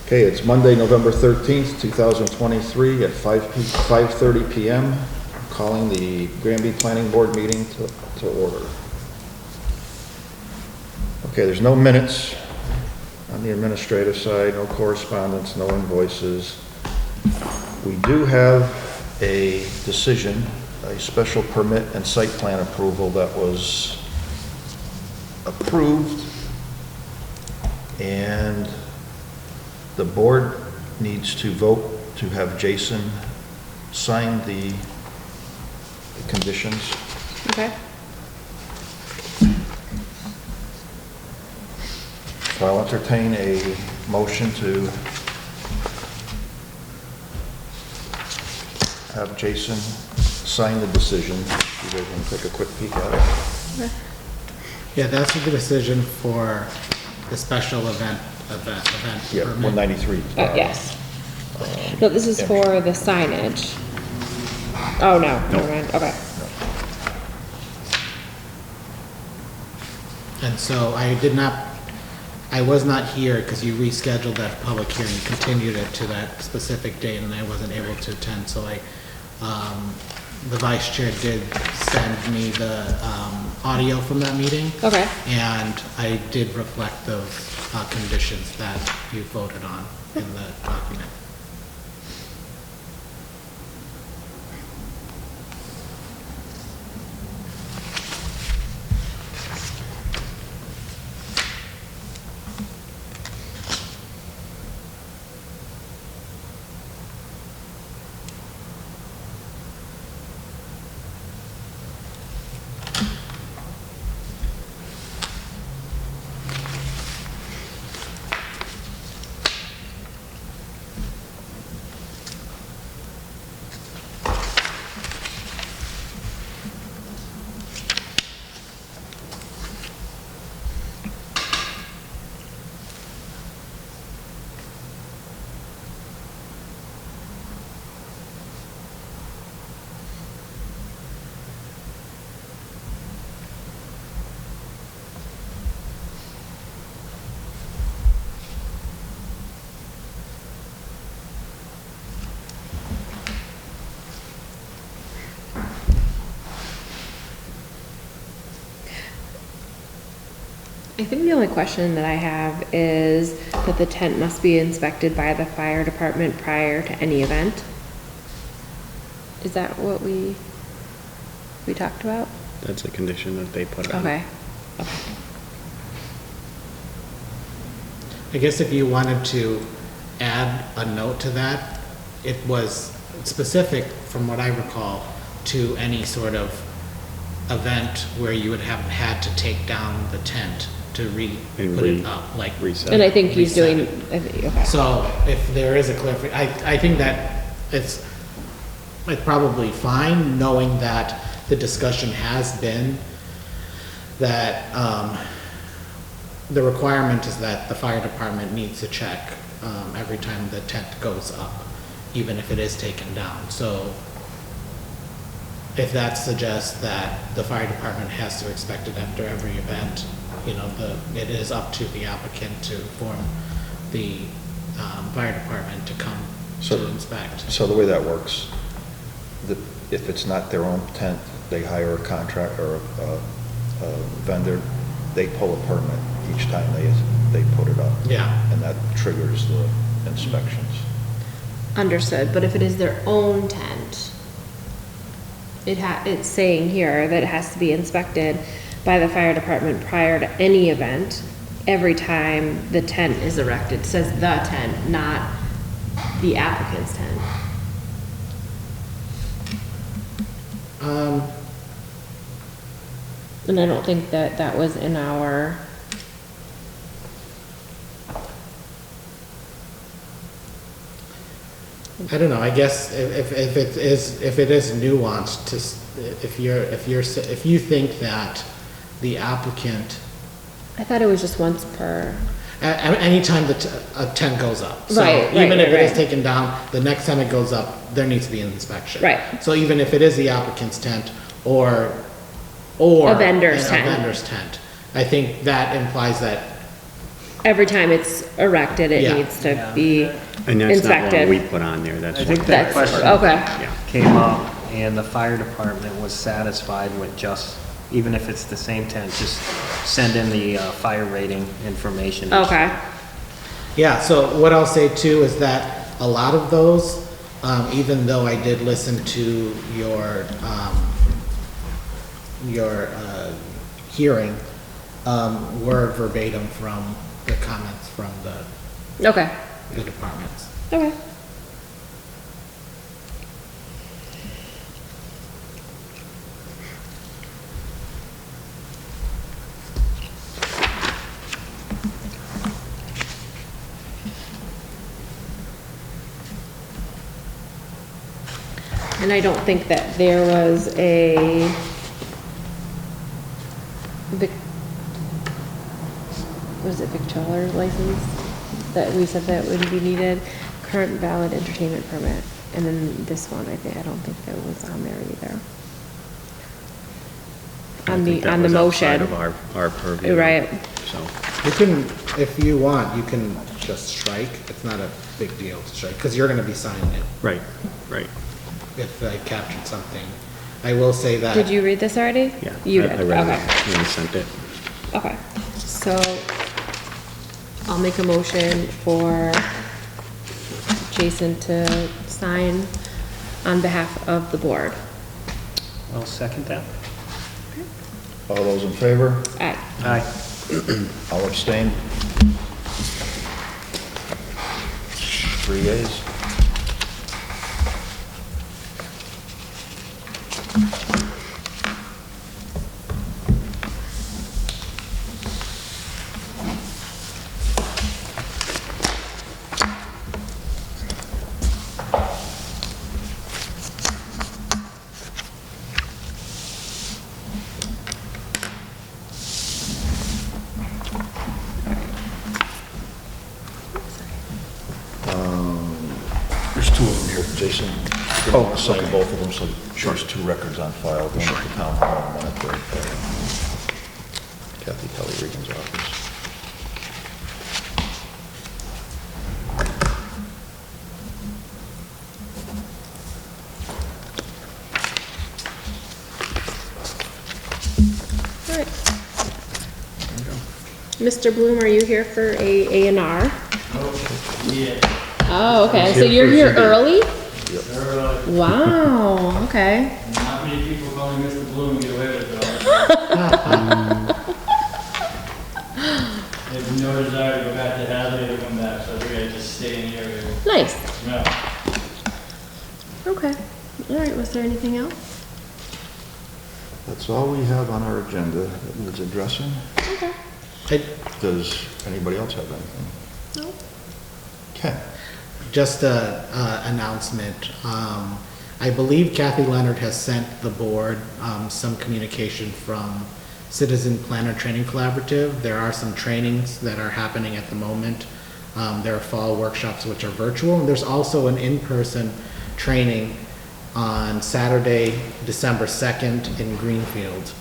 Okay, it's Monday, November 13th, 2023 at 5:30 p.m. I'm calling the Granby Planning Board meeting to order. Okay, there's no minutes on the administrative side, no correspondence, no invoices. We do have a decision, a special permit and site plan approval that was approved, and the board needs to vote to have Jason sign the conditions. Okay. So I'll entertain a motion to have Jason sign the decision. You guys want to take a quick peek at it? Okay. Yeah, that's the decision for the special event Yeah, permit. 193. Yes. No, this is for the signage. Oh, no, never mind, okay. And so I was not here because you rescheduled that public hearing, you continued it to that specific date, and I wasn't able to attend, so the vice chair did send me the audio from that meeting. Okay. And I did reflect those conditions that you voted on in the document. I think the only question that I have is that the tent must be inspected by the fire department prior to any event. Is that what we talked about? That's a condition that they put on. Okay. I guess if you wanted to add a note to that, it was specific, from what I recall, to any sort of event where you would have had to take down the tent to put it up, like reset. And I think he's reset doing, it. okay. So if there is a clarification, I think that it's probably fine, knowing that the discussion has been that the requirement is that the fire department needs to check every time the tent goes up, even if it is taken down. So if that suggests that the fire department has to inspect it after every event, you know, it is up to the applicant to inform the fire department to come to inspect. So the way that works, if it's not their own tent, they hire a contractor or a vendor, they pull a permit each time they put it up. Yeah. And that triggers the inspections. Understood, but if it is their own tent, it's saying here that it has to be inspected by the fire department prior to any event, every time the tent is erected. It says the tent, not the applicant's tent. And I don't think that was in our... I don't know, I guess if it is nuanced to, if you think that the applicant, I thought it was just once per... anytime a tent goes up. So Right, even if it is right. taken down, the next time it goes up, there needs to be an inspection. Right. So even if it is the applicant's tent or A vendor's tent. A vendor's tent, I think that implies that every time it's erected, it Yeah. needs to Yeah. be And that's not one inspected. we put on there, that's I one. think that That's, question okay, came up, and the fire department was satisfied with just, even if it's the same tent, just send in the fire rating information. okay, Yeah, so what I'll say too is that a lot of those, even though I did listen to your hearing, were verbatim from the comments from okay, the departments. okay. And I don't think that there was a was it Victrola license that we said that would be needed? Current valid entertainment permit, and then this one, I don't think that was on there either. I On think the, that on the was outside motion, of our purview. right, So, You can, if you want, you can just strike. It's not a big deal to strike, because you're gonna be signing it right. if I captured something. I will say that. did you read this already? Yeah. You I did, read okay. it when you sent it. Okay, so I'll make a motion for Jason to sign on behalf of the board. I'll second that. All those in favor? Aye. Aye. All abstain? 3 yeas. There's 2 of them here, Jason. You're gonna wanna sign both of them, so there's 2 records on file, one at the town hall and one at the Kathy Kelly Regan's office. All right. Mr. Bloom, are you here for a A&R? Yeah, Oh, okay, so you're here early? there Wow, okay. not many people call me Mr. Bloom and get away with it, though. I have no desire to go back to Hadley or come back, so I figured I'd just stay in the area. Nice, Yeah. okay. All right, was there anything else? That's all we have on our agenda that needs addressing. Okay. Does anybody else have anything? No. Ken? Just a announcement. I believe Kathy Leonard has sent the board some communication from Citizen Planner Training Collaborative. There are some trainings that are happening at the moment. There are fall workshops which are virtual, and there's also an in-person training on Saturday, December 2nd in Greenfield.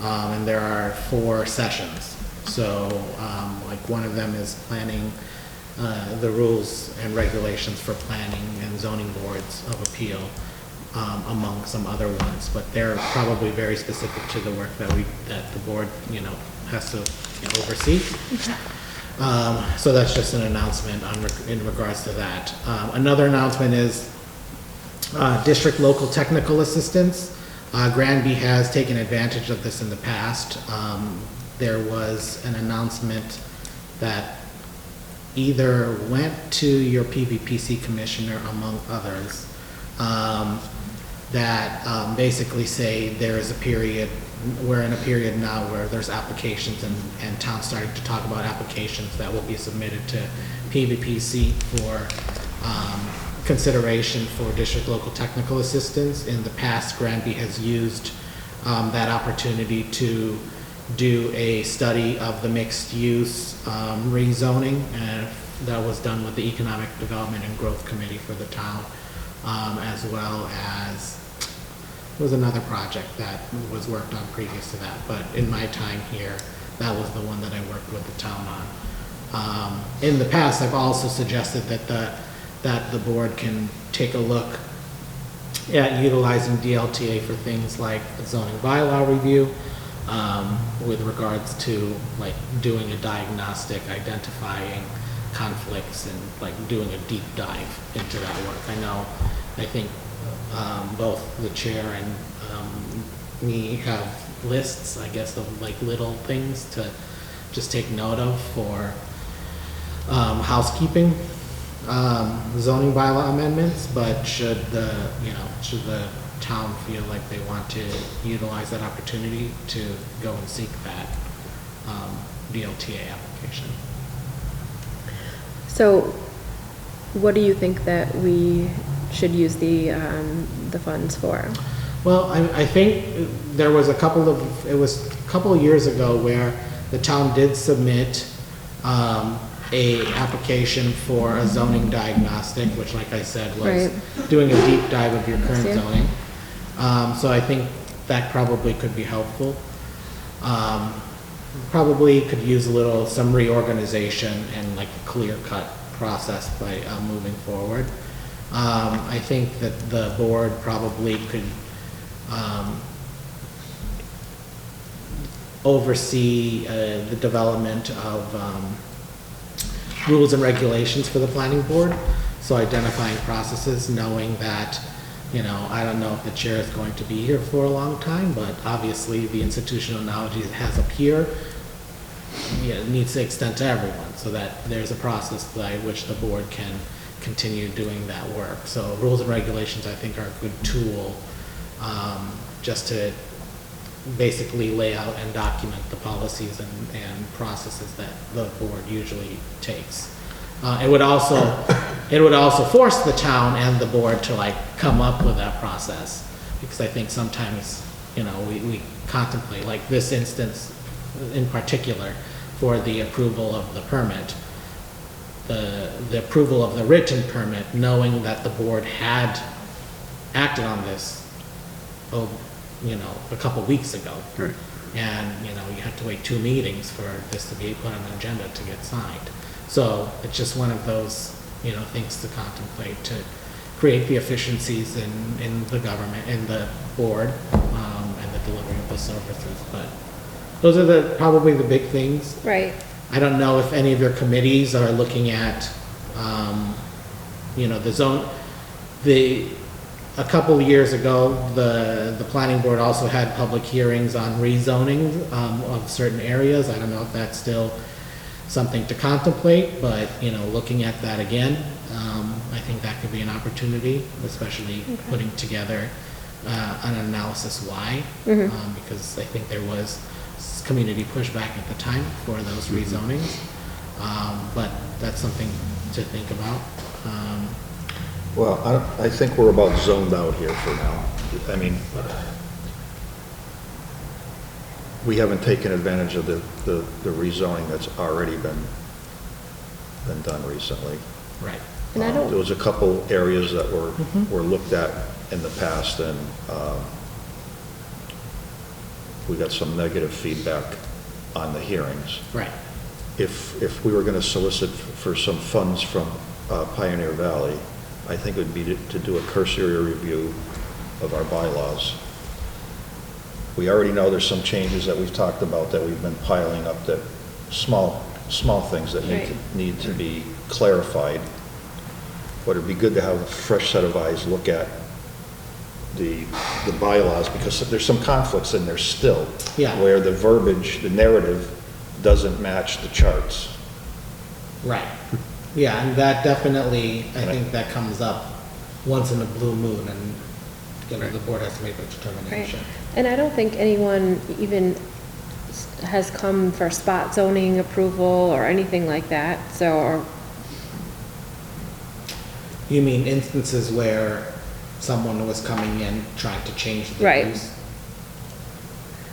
And there are 4 sessions. So, like one of them is planning the rules and regulations for planning and zoning boards of appeal, among some other ones, but they're probably very specific to the work that the board, has to oversee. So that's just an announcement in regards to that. Another announcement is district local technical assistance. Granby has taken advantage of this in the past. There was an announcement that either went to your PVPC commissioner, among others, that basically say there is a period, we're in a period now where there's applications and town's starting to talk about applications that will be submitted to PVPC for consideration for district local technical assistance. In the past, Granby has used that opportunity to do a study of the mixed use rezoning, and that was done with the Economic Development and Growth Committee for the town, as well as there was another project that was worked on previous to that, but in my time here, that was the one that I worked with the town In the past, I've also suggested that the board can take a look at utilizing DLTA for things like zoning bylaw review, with regards to like doing a diagnostic, identifying conflicts, and like doing a deep dive into that work. I think both the chair and me have lists, I guess, of like little things to just take note of for housekeeping, zoning bylaw amendments, but should the town feel like they want to utilize that opportunity to go and seek that DLTA application. So what do you think that we should use the funds for? Well, I think there was a couple of years ago where the town did submit a application for a zoning diagnostic, which, like I said, was doing a deep dive of your current zoning. So I think that probably could be helpful. Probably could use some reorganization and like a clear-cut process by moving forward. I think that the board probably could oversee the development of rules and regulations for the planning board. So identifying processes, knowing that, I don't know if the chair is going to be here for a long time, but obviously the institutional knowledge it has up here, it needs to extend to everyone, so that there's a process by which the board can continue doing that work. So rules and regulations, I think, are a good tool just to basically lay out and document the policies and processes that the board usually takes. It would also force the town and the board to like come up with that process, because I think sometimes, we contemplate, like this instance in particular, for the approval of the permit, the approval of the written permit, knowing that the board had acted on this, a couple weeks ago. Right. And, you had to wait 2 meetings for this to be put on the agenda to get signed. So it's just one of those, things to contemplate to create the efficiencies in the government, in the board, and the delivery of the services. But those are probably the big things. Right. I don't know if any of your committees are looking at, a couple of years ago, the planning board also had public hearings on rezoning of certain areas. I don't know if that's still something to contemplate, but looking at that again, I think that could be an opportunity, especially putting together an analysis why, because I think there was community pushback at the time for those rezonings, but that's something to think about. Well, I think we're about zoned out here for now. I mean, we haven't taken advantage of the rezoning that's already been done recently. Right. And I don't- There was a couple areas that were looked at in the past, and we got some negative feedback on the hearings. Right. If we were going to solicit for some funds from Pioneer Valley, I think it would be to do a cursory review of our bylaws. We already know there's some changes that we've talked about that we've been piling up, that small things that need to be clarified. But it'd be good to have a fresh set of eyes look at the bylaws, because there's some conflicts in there still. Yeah. Where the verbiage, the narrative doesn't match the charts. Right. Yeah, and that definitely, I think that comes up once in a blue moon, and the board has to make a determination. Right. And I don't think anyone even has come for spot zoning approval or anything like that, so, You mean instances where someone was coming in trying to change the Right. use?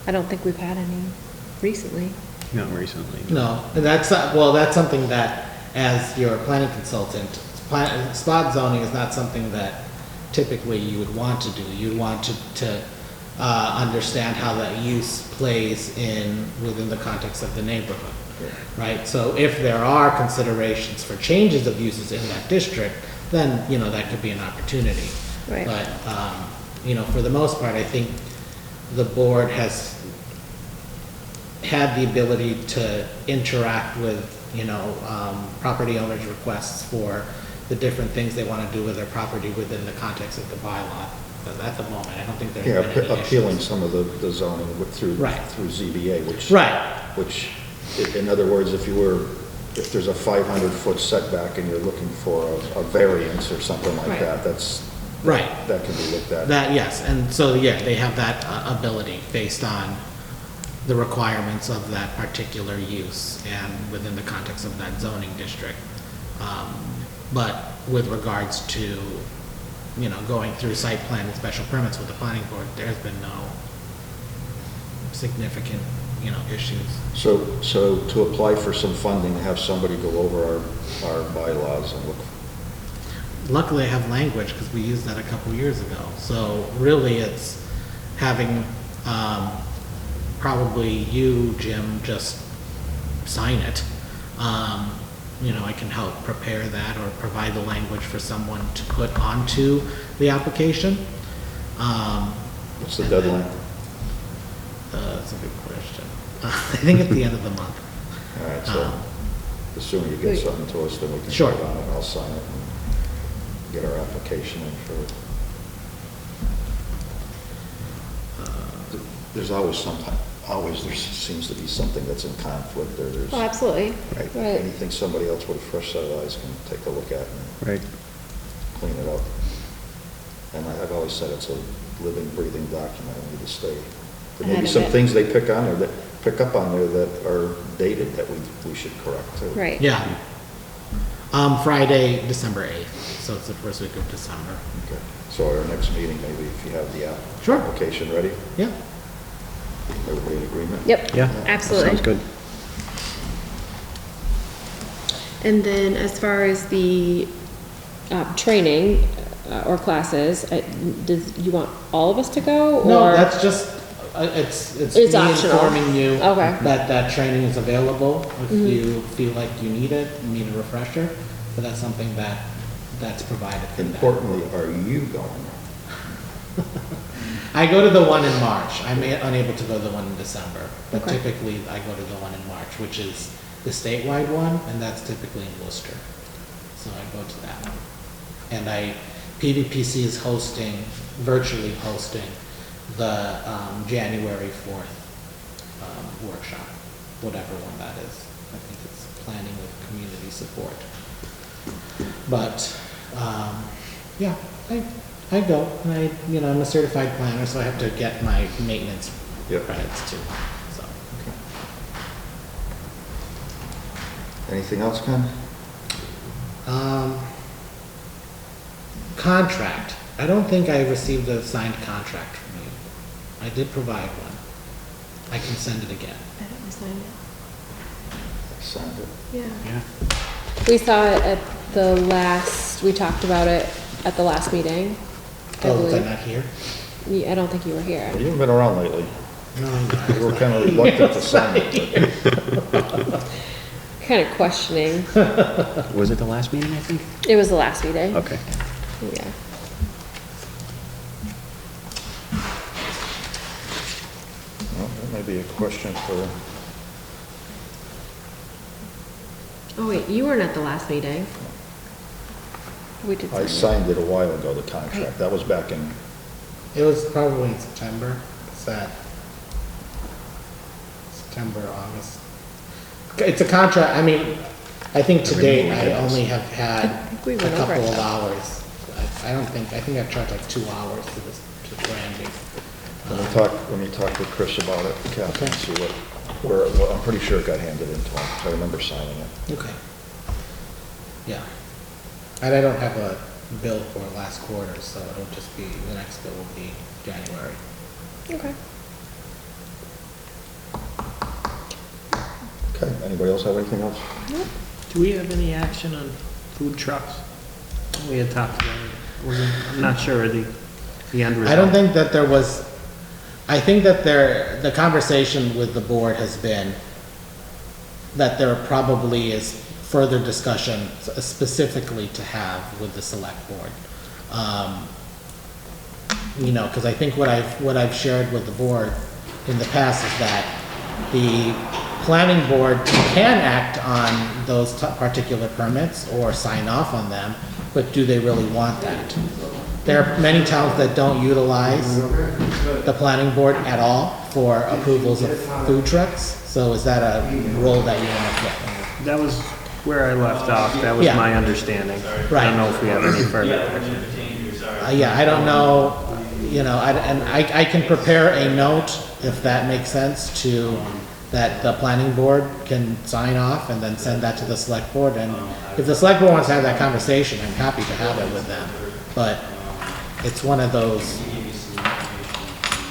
I don't think we've had any recently. Not recently. No, and that's something that, as your planning consultant, spot zoning is not something that typically you would want to do. You'd want to understand how that use plays within the context of the neighborhood, right? So if there are considerations for changes of uses in that district, then, that could be an opportunity. Right. But, for the most part, I think the board has had the ability to interact with, property owners' requests for the different things they want to do with their property within the context of the bylaw. But at the moment, I don't think there's Yeah, been any appealing issues. some of the zoning through Right. ZBA, which. Right. Which, in other words, if there's a 500-foot setback and you're looking for a variance or something like Right. that, Right. that can be looked at. That, yes, and so, yeah, they have that ability based on the requirements of that particular use and within the context of that zoning district. But with regards to, going through site plan and special permits with the planning board, there's been no significant, issues. So to apply for some funding, have somebody go over our bylaws and look. Luckily, I have language because we used that a couple years ago. So really, it's having probably you, Jim, just sign it. I can help prepare that or provide the language for someone to put onto the application. What's the deadline? That's a good question. I think at the end of the month. All right, so the sooner you get something to us, then we can Sure. vote on it. I'll sign it and get our application in for it. There's always there seems to be something that's in conflict, or there's. Oh, absolutely. Right. Right. Anything somebody else with a fresh set of eyes can take a look at and Right. clean it up. And I've always said it's a living, breathing document. It need to stay. There may Ahead be of some it. things they pick up on there that are dated that we should correct too. Right. Yeah. Friday, December 8th. So it's the first week of December. Okay. So our next meeting, maybe if you have the Sure. application ready, Yeah. everybody in agreement? Yep. Yeah. Absolutely. Sounds good. And then as far as the training or classes, you want all of us to go? No, or- that's just, it's It's me optional. informing you Okay. that training is available. If you feel like you need it, you need a refresher, but that's something that's provided for them. Importantly, are you going? I go to the one in March. I'm unable to go to the one in December, but Okay. typically I go to the one in March, which is the statewide one, and that's typically in Worcester. So I go to that one. And PVPC is virtually hosting the January 4th workshop, whatever one that is. I think it's planning with community support. But, yeah, I go, and I'm a certified planner, so I have to get my maintenance Yep. credits too, so. Anything else, Ken? Contract. I don't think I received a signed contract from you. I did provide one. I can send it again. I didn't sign Signed it. it. Yeah. Yeah. We saw it at we talked about it at the last meeting. I Oh, was I believe. not here? I don't think you were here. You haven't been around lately. No, I'm not. You were kind of reluctant to sign it. Kind of questioning. Was it the last meeting, I think? It was the last meeting. Okay. Yeah. Well, that may be a question for, Oh, wait, you weren't at the last meeting. We did sign I it. signed it a while ago, the contract. That was back in, It was probably in September. It's that September, August. It's a contract, I think to date, I only have had I think we a went over couple it, of though. hours. I think I've charged like 2 hours to Granby. let me talk with Chris about it, Kathy, and see well, I'm pretty sure it got handed in to him. I remember signing it. Okay. Yeah. And I don't have a bill for last quarter, so it'll just be, the next bill will be January. Okay. Okay, anybody else have anything else? Do we have any action on food trucks? We had talked about it. I'm not sure of the end result. I don't think that there was I think that the conversation with the board has been that there probably is further discussion specifically to have with the select board. You know, because I think what I've shared with the board in the past is that the planning board can act on those particular permits or sign off on them, but do they really want that? There are many towns that don't utilize the planning board at all for approvals of food trucks, so is that a role that you want to play? That was where I left off, that was Yeah. my understanding. I Right. don't know if we have any further action. Yeah, I don't know, you know, I can prepare a note, if that makes sense, that the planning board can sign off and then send that to the select board, and if the select board wants to have that conversation, I'm happy to have it with them, but it's one of those,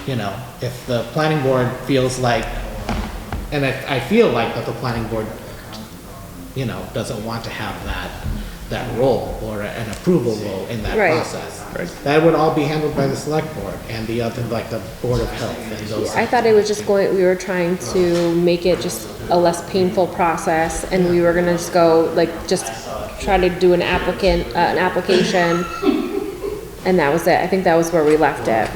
you know, if the planning board feels like, and I feel like that the planning board, you know, doesn't want to have that role or an approval role in that Right. process. That would all be handled by the select board and the other, like the Board of Health and those. I thought it was just we were trying to make it just a less painful process, and we were gonna just go, like, just try to do an application, and that was it. I think that was where we left it.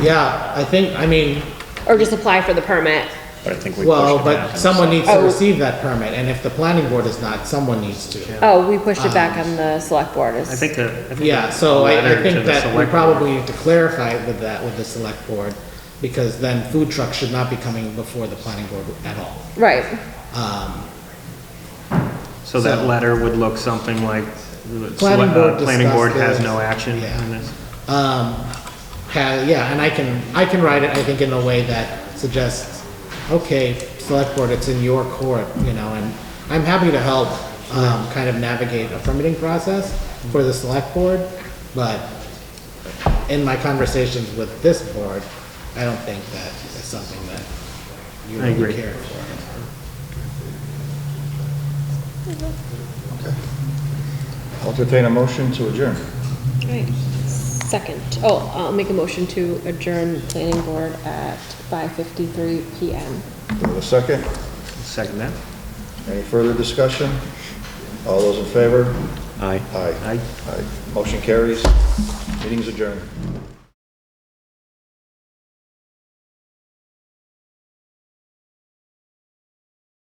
Yeah, I mean, Or just apply for the permit. But I think we well, pushed it back. but someone needs to Oh. receive that permit, and if the planning board is not, someone needs to. Oh, we pushed it back on the select board. I think Yeah, so I letter to think the that we select probably need to clarify with that, with the select board, because then food trucks should not be coming before the planning board at all. Right. So that So- letter would look something like, Planning board planning board discussed has this. no action Yeah. on this? Yeah, and I can write it, I think, in a way that suggests, okay, select board, it's in your court, you know, and I'm happy to help, kind of navigate a permitting process for the select board, but in my conversations with this board, I don't think that is something that you I agree. really care for. I'll entertain a motion to adjourn. Right. Second. Oh, I'll make a motion to adjourn planning board at 5:53 PM. Do we have a second? Second that? Any further discussion? All those in favor? Aye. Aye. Aye. Aye. Motion carries. Meeting's adjourned.